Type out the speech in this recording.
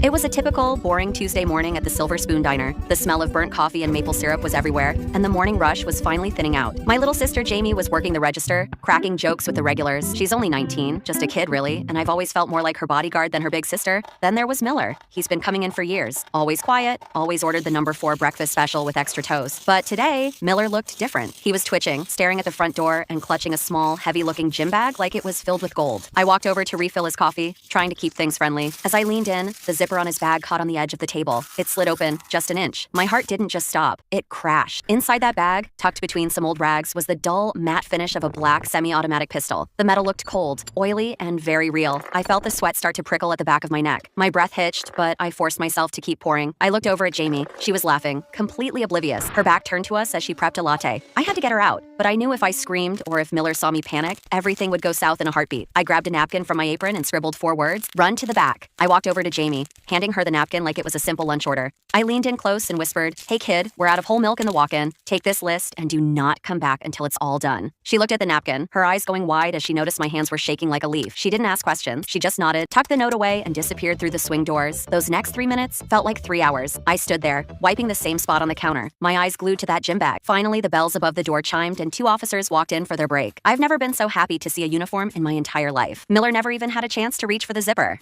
It was a typical, boring Tuesday morning at the Silver Spoon Diner. The smell of burnt coffee and maple syrup was everywhere, and the morning rush was finally thinning out. My little sister Jamie was working the register, cracking jokes with the regulars. She's only 19, just a kid really, and I've always felt more like her bodyguard than her big sister. Then there was Miller. He's been coming in for years. Always quiet, always ordered the number 4 breakfast special with extra toast. But today, Miller looked different. He was twitching, staring at the front door, and clutching a small, heavy-looking gym bag like it was filled with gold. I walked over to refill his coffee, trying to keep things friendly. As I leaned in, the zipper on his bag caught on the edge of the table. It slid open, just an inch. My heart didn't just stop, it crashed. Inside that bag, tucked between some old rags, was the dull, matte finish of a black semi-automatic pistol. The metal looked cold, oily, and very real. I felt the sweat start to prickle at the back of my neck. My breath hitched, but I forced myself to keep pouring. I looked over at Jamie. She was laughing, completely oblivious. Her back turned to us as she prepped a latte. I had to get her out, but I knew if I screamed or if Miller saw me panic, everything would go south in a heartbeat. I grabbed a napkin from my apron and scribbled 4 words, "Run to the back." I walked over to Jamie, handing her the napkin like it was a simple lunch order. I leaned in close and whispered, "Hey kid, we're out of whole milk in the walk-in. Take this list and do not come back until it's all done." She looked at the napkin, her eyes going wide as she noticed my hands were shaking like a leaf. She didn't ask questions. She just nodded, tucked the note away, and disappeared through the swing doors. Those next 3 minutes felt like 3 hours. I stood there, wiping the same spot on the counter, my eyes glued to that gym bag. Finally, the bells above the door chimed and 2 officers walked in for their break. I've never been so happy to see a uniform in my entire life. Miller never even had a chance to reach for the zipper.